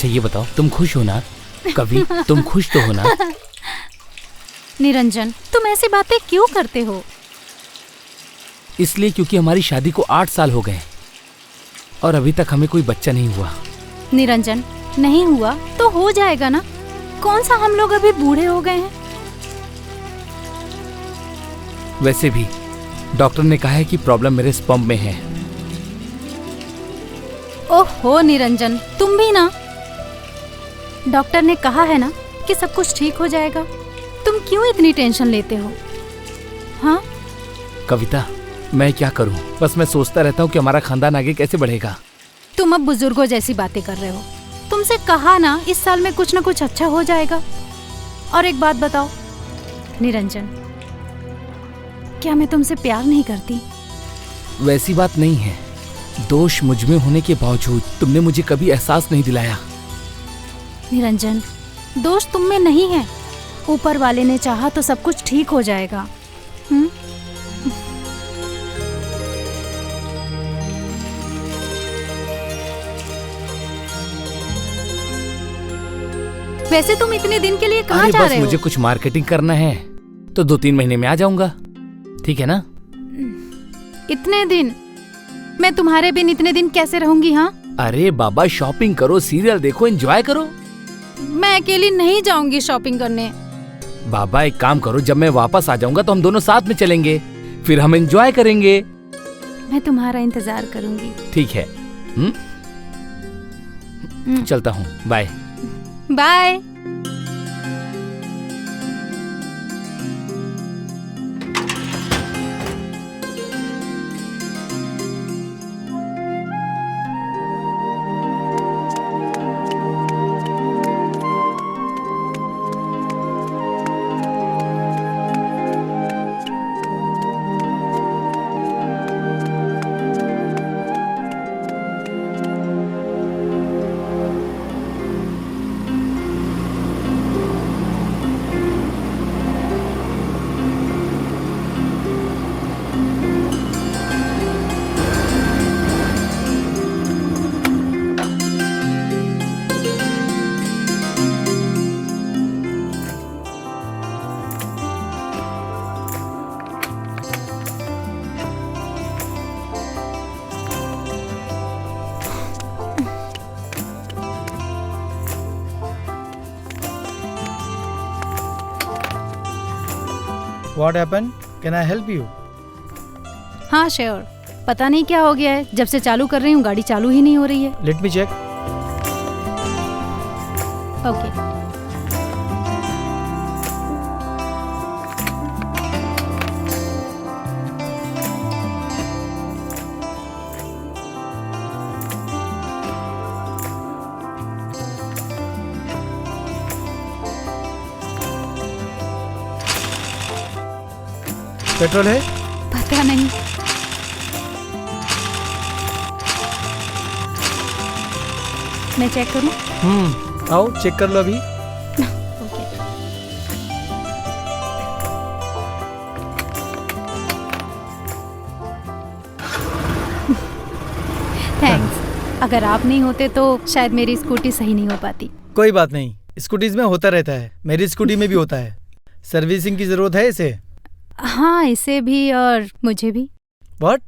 अच्छा ये बताओ, तुम खुश हो ना? कभी तुम खुश तो हो ना? निरंजन, तुम ऐसी बातें क्यों करते हो? इसलिए क्योंकि हमारी शादी को 8 साल हो गए और अभी तक हमें कोई बच्चा नहीं हुआ। निरंजन, नहीं हुआ तो हो जाएगा ना। कौन सा हम लोग अभी बूढ़े हो गए हैं? वैसे भी डॉक्टर ने कहा है कि प्रॉब्लम मेरे स्पर्म में है। ओहो निरंजन, तुम भी ना। डॉक्टर ने कहा है ना कि सब कुछ ठीक हो जाएगा। तुम क्यों इतनी टेंशन लेते हो? हाँ कविता, मैं क्या करूं? बस मैं सोचता रहता हूं कि हमारा खानदान आगे कैसे बढ़ेगा। तुम अब बुजुर्गों जैसी बातें कर रहे हो। तुमसे कहा ना इस साल में कुछ ना कुछ अच्छा हो जाएगा। और एक बात बताओ निरंजन, क्या मैं तुमसे प्यार नहीं करती? वैसी बात नहीं है। दोष मुझ में होने के बावजूद तुमने मुझे कभी एहसास नहीं दिलाया। निरंजन, दोष तुम में नहीं है। ऊपर वाले ने चाहा तो सब कुछ ठीक हो जाएगा। वैसे तुम इतने दिन के लिए कहाँ जा रहे हो? मुझे कुछ मार्केटिंग करना है तो 2-3 महीने में आ जाऊंगा, ठीक है ना? इतने दिन? मैं तुम्हारे बिन इतने दिन कैसे रहूंगी? हाँ अरे बाबा, शॉपिंग करो, सीरियल देखो, एंजॉय करो। मैं अकेली नहीं जाऊंगी शॉपिंग करने। बाबा एक काम करो, जब मैं वापस आ जाऊंगा तो हम दोनों साथ में चलेंगे, फिर हम एंजॉय करेंगे। मैं तुम्हारा इंतजार करूंगी। ठीक है। चलता हूँ, bye bye. What happened? Can I help you? हाँ श्योर। पता नहीं क्या हो गया है, जब से चालू कर रही हूँ गाड़ी चालू ही नहीं हो रही है। Let me check. Okay. Petrol है? पता नहीं। मैं चेक करूं? आओ चेक कर लो अभी। ओके। थैंक्स। अगर आप नहीं होते तो शायद मेरी स्कूटी सही नहीं हो पाती। कोई बात नहीं, स्कूटीज में होता रहता है, मेरी स्कूटी में भी होता है। सर्विसिंग की जरूरत है इसे? हाँ इसे भी और मुझे भी। What?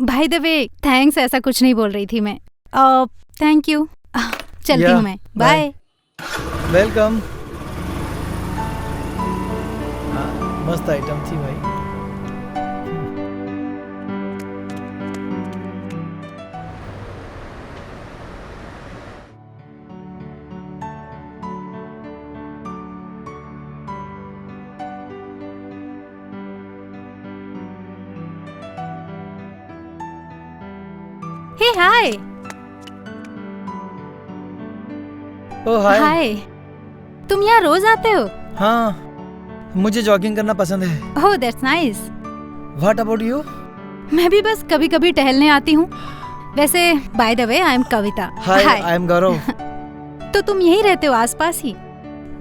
Bye the way thanks ऐसा कुछ नहीं बोल रही थी मैं। Thank you. चलती हूँ मैं। बाय। वेलकम। मस्त आइटम थी भाई। हे हाय। ओह हाय। हाय। तुम यहाँ रोज आते हो? हाँ, मुझे जॉगिंग करना पसंद है। Oh that's nice. What about you? मैं भी बस कभी कभी टहलने आती हूँ। वैसे by the way I am Kavita. Hi, I am Gaurav. तो तुम यहीं रहते हो आसपास ही?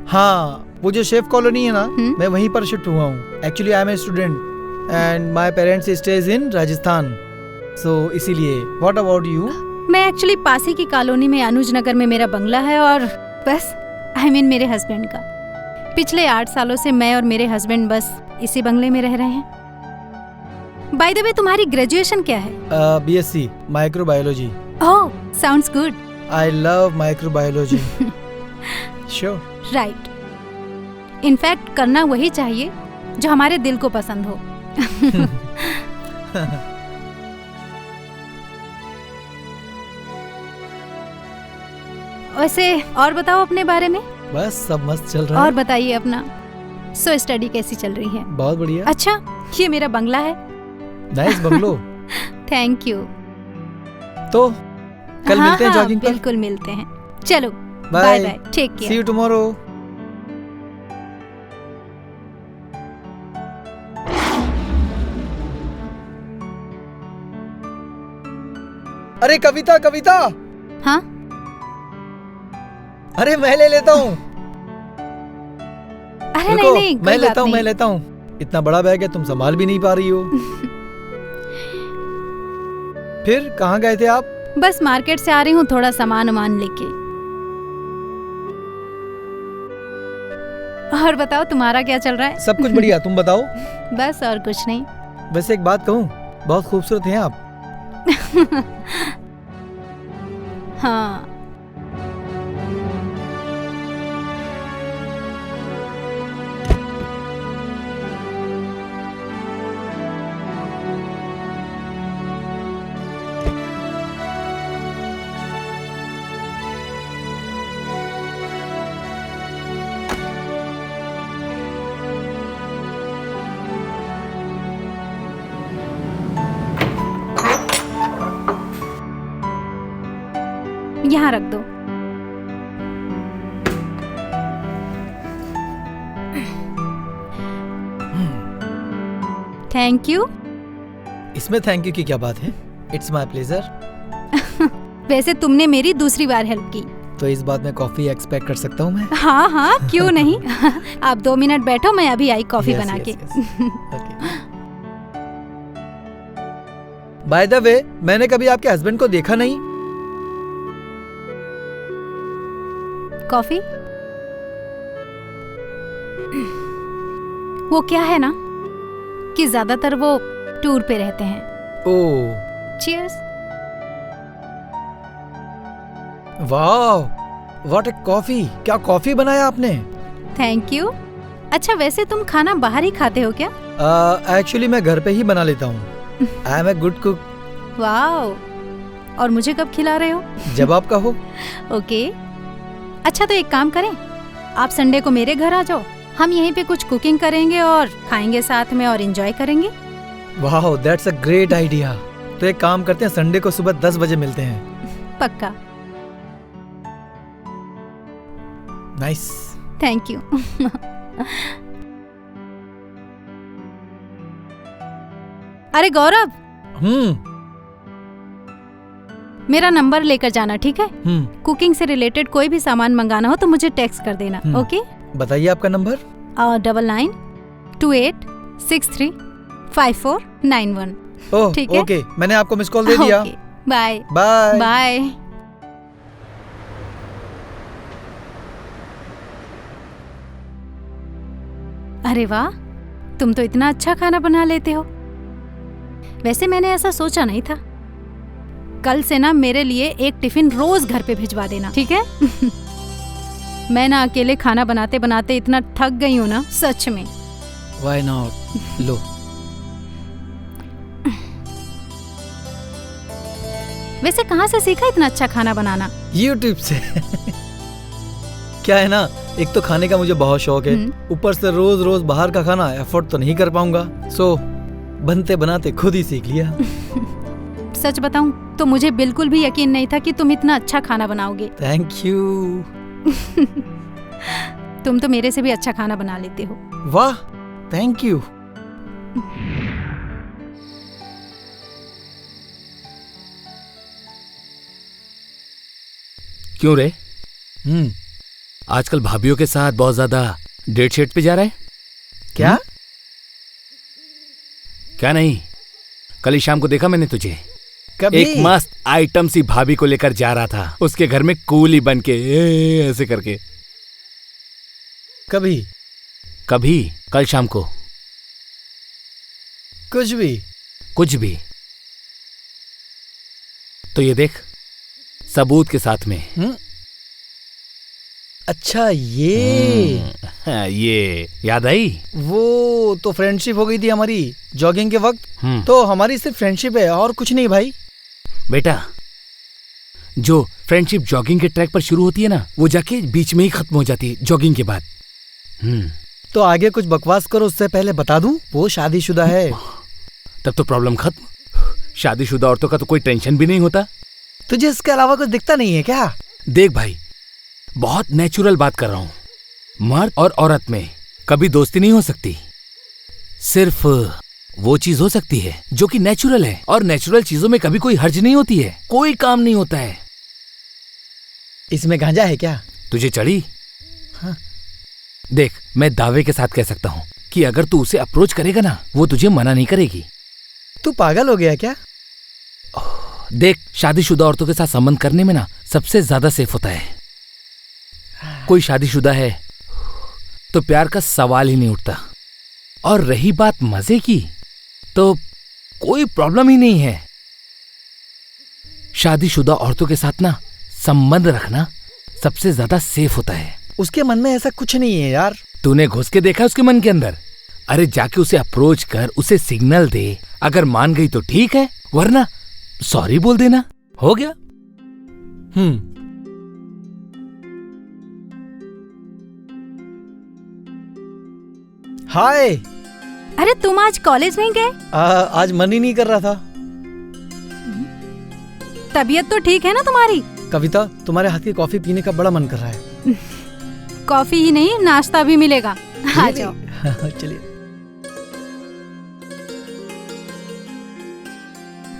हाँ, वो जो शेफ कॉलोनी है ना, मैं वहीं पर शिफ्ट हुआ हूँ। Actually I am a student and my parents stays in Rajasthan, so इसीलिए। What about you? मैं एक्चुअली पास ही की कॉलोनी में अनुज नगर में मेरा बंगला है और बस मेरे हस्बैंड का। पिछले 8 सालों से मैं और मेरे हस्बैंड बस इसी बंगले में रह रहे हैं। बाय द वे तुम्हारी ग्रेजुएशन क्या है? BSc microbiology. Oh, sounds good. I love microbiology. Sure. Right. In fact करना वही चाहिए जो हमारे दिल को पसंद हो। वैसे और बताओ अपने बारे में। बस सब मस्त चल रहा है। और बताइए अपना। सो स्टडी कैसी चल रही है? बहुत बढ़िया। अच्छा, ये मेरा बंगला है। Nice bungalow. Thank you. तो कल मिलते हैं जॉगिंग पर। बिल्कुल मिलते हैं। चलो bye bye. Take care. See you tomorrow. अरे कविता कविता। हाँ? अरे मैं ले लेता हूँ। अरे नहीं नहीं, मैं लेता हूँ। इतना बड़ा बैग है, तुम संभाल भी नहीं पा रही हो। फिर कहाँ गए थे आप? बस मार्केट से आ रही हूँ, थोड़ा सामान लेके। और बताओ तुम्हारा क्या चल रहा है? सब कुछ बढ़िया, तुम बताओ। बस और कुछ नहीं। वैसे एक बात कहूँ, बहुत खूबसूरत हैं आप। हाँ। यहाँ रख दो। Thank you. इसमें थैंक यू की क्या बात है? It's my pleasure. वैसे तुमने मेरी दूसरी बार हेल्प की, तो इस बात में कॉफी एक्सपेक्ट कर सकता हूँ मैं? हाँ हाँ, क्यों नहीं। आप 2 मिनट बैठो, मैं अभी आई कॉफी बना के। बाय द वे, मैंने कभी आपके हस्बैंड को देखा नहीं। कॉफी? वो क्या है ना कि ज्यादातर वो टूर पे रहते हैं। Oh. Cheers. Wow, what a coffee. क्या कॉफी बनाया आपने? Thank you. अच्छा, वैसे तुम खाना बाहर ही खाते हो क्या? एक्चुअली मैं घर पे ही बना लेता हूँ। I am a good cook. Wow. और मुझे कब खिला रहे हो? जब आप कहो। ओके। अच्छा, तो एक काम करें, आप संडे को मेरे घर आ जाओ, हम यहीं पे कुछ कुकिंग करेंगे और खाएंगे साथ में और एंजॉय करेंगे। वाह, दैट्स अ ग्रेट आइडिया। तो एक काम करते हैं, संडे को सुबह 10 बजे मिलते हैं। पक्का। नाइस। Thank you. अरे गौरव, मेरा नंबर लेकर जाना, ठीक है? कुकिंग से रिलेटेड कोई भी सामान मंगाना हो तो मुझे टेक्स्ट कर देना। ओके? बताइए आपका नंबर। 9928635491। ओह, ठीक है? ओके, मैंने आपको मिस कॉल दे दिया। Bye bye bye. अरे वाह, तुम तो इतना अच्छा खाना बना लेते हो। वैसे मैंने ऐसा सोचा नहीं था। कल से ना मेरे लिए एक टिफिन रोज घर पे भिजवा देना, ठीक है? मैं ना अकेले खाना बनाते बनाते इतना थक गई हूँ ना, सच में। Why not? लो। वैसे कहाँ से सीखा इतना अच्छा खाना बनाना? YouTube से। क्या है ना, एक तो खाने का मुझे बहुत शौक है, ऊपर से रोज रोज बाहर का खाना एफोर्ड तो नहीं कर पाऊंगा, सो बनते बनाते खुद ही सीख लिया। सच बताऊं तो मुझे बिल्कुल भी यकीन नहीं था कि तुम इतना अच्छा खाना बनाओगे। Thank you. तुम तो मेरे से भी अच्छा खाना बना लेते हो। वाह, थैंक यू। क्यों रे? आजकल भाभीयों के साथ बहुत ज्यादा डेट शेट पे जा रहा है क्या? क्या नहीं, कल ही शाम को देखा मैंने तुझे कभी एक मस्त आइटम सी भाभी को लेकर जा रहा था उसके घर में कूली बन के ऐसे करके। कभी कभी कल शाम को। कुछ भी। कुछ भी। तो ये देख, सबूत के साथ में। अच्छा ये ये याद आई? वो तो फ्रेंडशिप हो गई थी हमारी जॉगिंग के वक्त। तो हमारी सिर्फ फ्रेंडशिप है और कुछ नहीं भाई। बेटा, जो फ्रेंडशिप जॉगिंग के ट्रैक पर शुरू होती है ना, वो जाके बीच में ही खत्म हो जाती है जॉगिंग के बाद। तो आगे कुछ बकवास करो उससे पहले बता दूं, वो शादीशुदा है। तब तो प्रॉब्लम खत्म। शादीशुदा औरतों का तो कोई टेंशन भी नहीं होता। तुझे इसके अलावा कुछ दिखता नहीं है क्या? देख भाई, बहुत नेचुरल बात कर रहा हूं। मर्द और औरत में कभी दोस्ती नहीं हो सकती। सिर्फ वो चीज हो सकती है जो कि नेचुरल है, और नेचुरल चीजों में कभी कोई हर्ज नहीं होती है, कोई काम नहीं होता है। इसमें गांजा है क्या? तुझे चढ़ी? हाँ। देख, मैं दावे के साथ कह सकता हूँ कि अगर तू उसे अप्रोच करेगा ना, वो तुझे मना नहीं करेगी। तू पागल हो गया क्या? देख, शादीशुदा औरतों के साथ संबंध करने में ना सबसे ज्यादा सेफ होता है। कोई शादीशुदा है तो प्यार का सवाल ही नहीं उठता। और रही बात मजे की, तो कोई प्रॉब्लम ही नहीं है। शादीशुदा औरतों के साथ ना संबंध रखना सबसे ज्यादा सेफ होता है। उसके मन में ऐसा कुछ नहीं है यार। तूने घुस के देखा उसके मन के अंदर? अरे जाके उसे अप्रोच कर, उसे सिग्नल दे। अगर मान गई तो ठीक है, वरना सॉरी बोल देना, हो गया। हाय। अरे तुम आज कॉलेज नहीं गए? आज मन ही नहीं कर रहा था। तबीयत तो ठीक है ना तुम्हारी? कविता, तुम्हारे हाथ की कॉफी पीने का बड़ा मन कर रहा है। कॉफी ही नहीं, नाश्ता भी मिलेगा। आ जाओ। चलिए।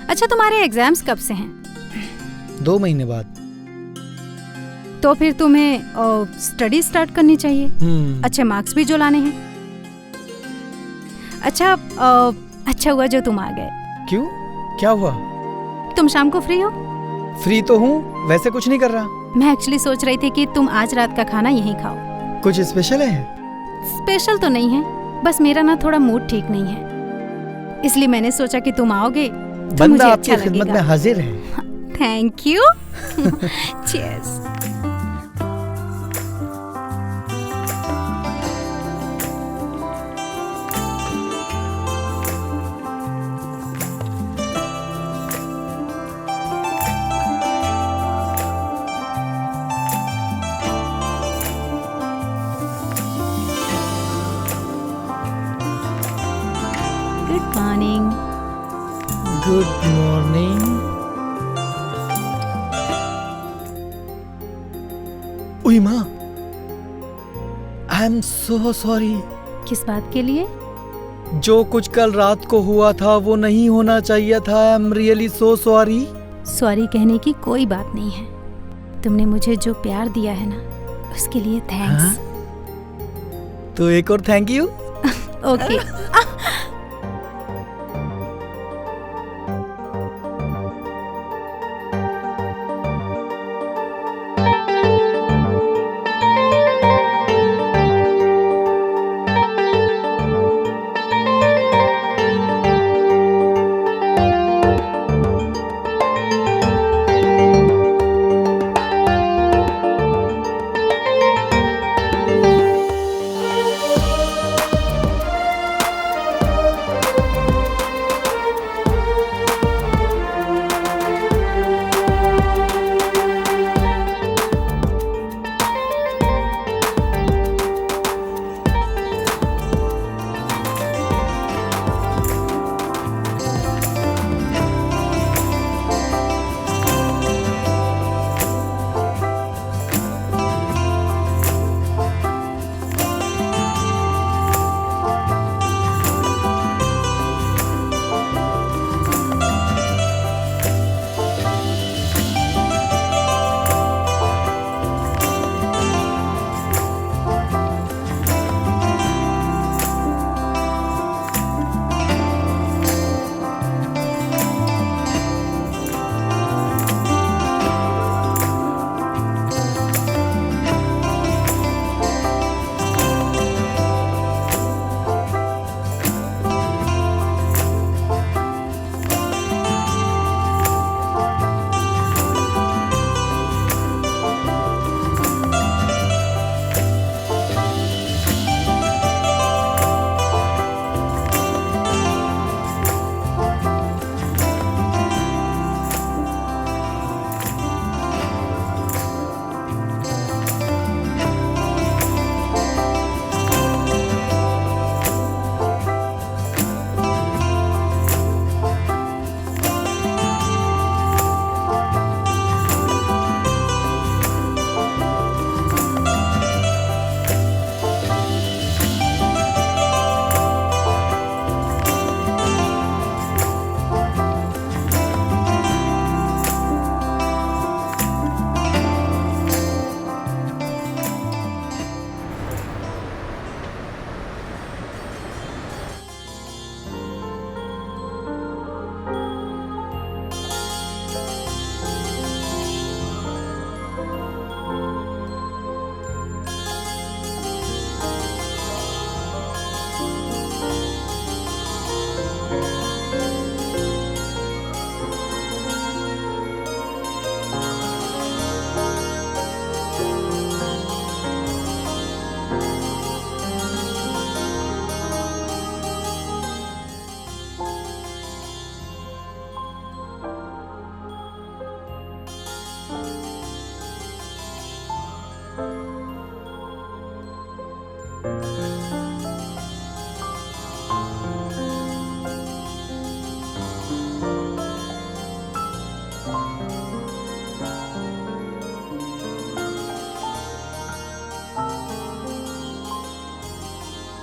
अच्छा, तुम्हारे एग्जाम्स कब से हैं? 2 महीने बाद। तो फिर तुम्हें स्टडी स्टार्ट करनी चाहिए। अच्छे मार्क्स भी जो लाने हैं। अच्छा हुआ जो तुम आ गए। क्यों, क्या हुआ? तुम शाम को फ्री हो? फ्री तो हूँ, वैसे कुछ नहीं कर रहा। मैं एक्चुअली सोच रही थी कि तुम आज रात का खाना यहीं खाओ। कुछ स्पेशल है? स्पेशल तो नहीं है, बस मेरा ना थोड़ा मूड ठीक नहीं है, इसलिए मैंने सोचा कि तुम आओगे तो मुझे अच्छा लगेगा। खिदमत में हाजिर है। Thank you. Cheers. Good morning. उई माँ, आई एम सो सॉरी। किस बात के लिए? जो कुछ कल रात को हुआ था वो नहीं होना चाहिए था। I am really so sorry. Sorry कहने की कोई बात नहीं है। तुमने मुझे जो प्यार दिया है ना, उसके लिए थैंक्स। तो एक और थैंक यू। ओके।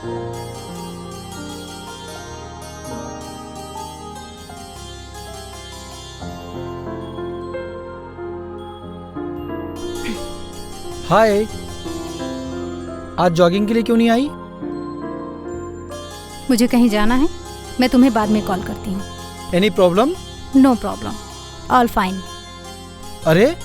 हाय, आज जॉगिंग के लिए क्यों नहीं आई? मुझे कहीं जाना है, मैं तुम्हें बाद में कॉल करती हूँ। Any problem? No problem, all fine. अरे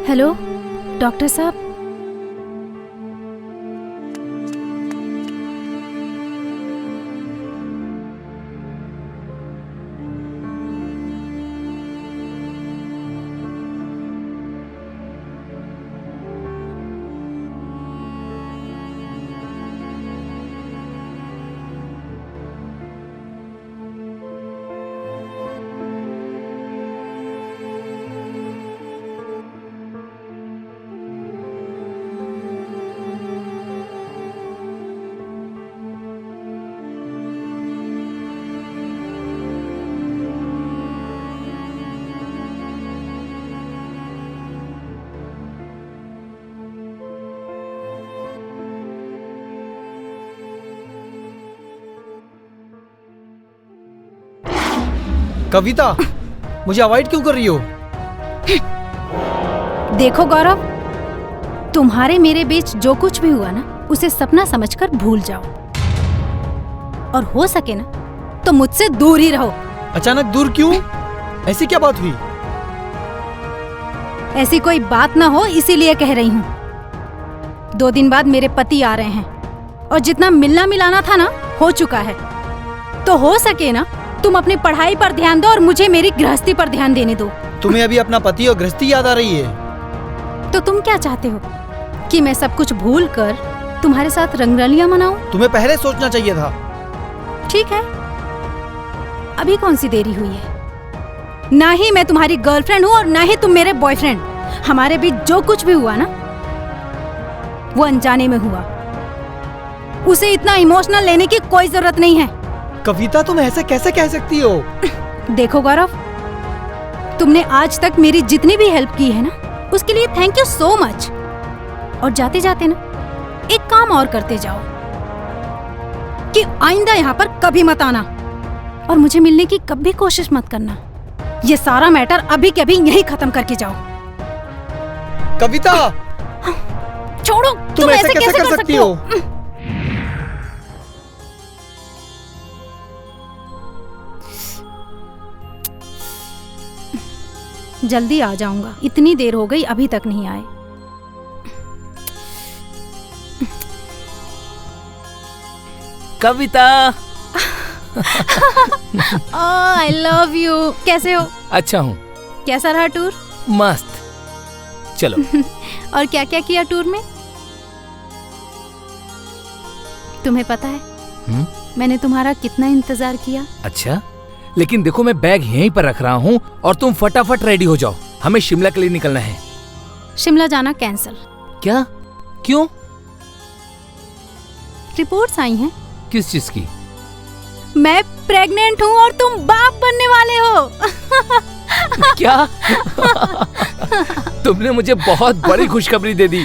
हेलो डॉक्टर साहब, कविता, मुझे अवॉइड क्यों कर रही हो? देखो गौरव, तुम्हारे मेरे बीच जो कुछ भी हुआ ना, उसे सपना समझकर भूल जाओ, और हो सके ना तो मुझसे दूर ही रहो। अचानक दूर क्यों? ऐसी क्या बात हुई? ऐसी कोई बात ना हो इसीलिए कह रही हूँ। 2 दिन बाद मेरे पति आ रहे हैं, और जितना मिलना मिलाना था ना हो चुका है। तो हो सके ना तुम अपनी पढ़ाई पर ध्यान दो और मुझे मेरी गृहस्थी पर ध्यान देने दो। तुम्हें अभी अपना पति और गृहस्थी याद आ रही है? तो तुम क्या चाहते हो कि मैं सब कुछ भूल कर तुम्हारे साथ रंगरलियां मनाऊं? तुम्हें पहले सोचना चाहिए था। ठीक है, अभी कौन सी देरी हुई है? ना ही मैं तुम्हारी गर्लफ्रेंड हूँ और ना ही तुम मेरे बॉयफ्रेंड। हमारे बीच जो कुछ भी हुआ ना वो अनजाने में हुआ, उसे इतना इमोशनल लेने की कोई जरूरत नहीं है। कविता, तुम ऐसे कैसे कह सकती हो? देखो गौरव, तुमने आज तक मेरी जितनी भी हेल्प की है ना, उसके लिए थैंक यू सो मच। और जाते जाते ना एक काम और करते जाओ कि आइंदा यहाँ पर कभी मत आना और मुझे मिलने की कभी कोशिश मत करना। ये सारा मैटर अभी के अभी यहीं खत्म करके जाओ। कविता, छोड़ो, तुम ऐसे कैसे कर सकती हो? जल्दी आ जाऊंगा, इतनी देर हो गई अभी तक नहीं आए। कविता, आई लव यू। कैसे हो? अच्छा हूँ। कैसा रहा टूर? मस्त। चलो। और क्या क्या किया टूर में? तुम्हें पता है हम्म? मैंने तुम्हारा कितना इंतजार किया। अच्छा, लेकिन देखो मैं बैग यहीं पर रख रहा हूँ और तुम फटाफट रेडी हो जाओ, हमें शिमला के लिए निकलना है। शिमला जाना कैंसिल। क्या? क्यों? रिपोर्ट्स आई हैं। किस चीज की? मैं प्रेग्नेंट हूँ और तुम बाप बनने वाले हो। क्या? तुमने मुझे बहुत बड़ी खुशखबरी दे दी,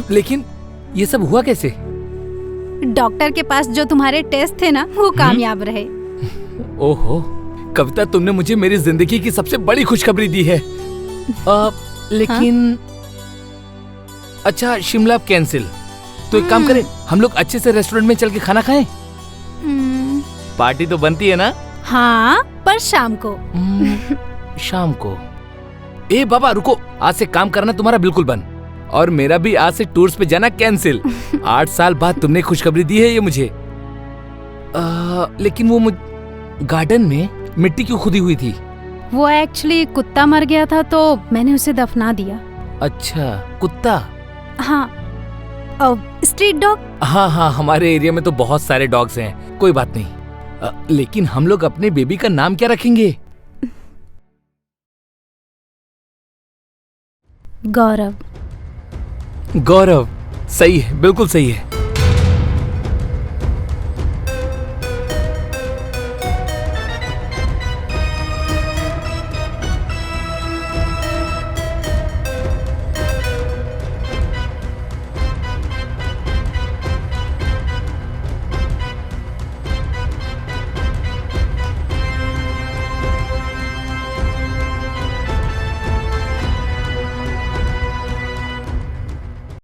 लेकिन ये सब हुआ कैसे? डॉक्टर के पास जो तुम्हारे टेस्ट थे ना वो कामयाब रहे। ओहो, कविता तुमने मुझे मेरी जिंदगी की सबसे बड़ी खुशखबरी दी है। लेकिन अच्छा, शिमला कैंसिल, तो एक काम करें, हम लोग अच्छे से रेस्टोरेंट में चल के खाना खाएं। पार्टी तो बनती है ना? हाँ, पर शाम को। शाम को? ए बाबा रुको, आज से काम करना तुम्हारा बिल्कुल बंद, और मेरा भी आज से टूर्स पे जाना कैंसिल। 8 साल बाद तुमने खुशखबरी दी है ये मुझे। लेकिन वो गार्डन में मिट्टी क्यों खुदी हुई थी? वो एक्चुअली कुत्ता मर गया था तो मैंने उसे दफना दिया। अच्छा, कुत्ता? हाँ, स्ट्रीट डॉग। हाँ हाँ, हमारे एरिया में तो बहुत सारे डॉग्स हैं, कोई बात नहीं। लेकिन हम लोग अपने बेबी का नाम क्या रखेंगे? गौरव। गौरव, सही है, बिल्कुल सही है।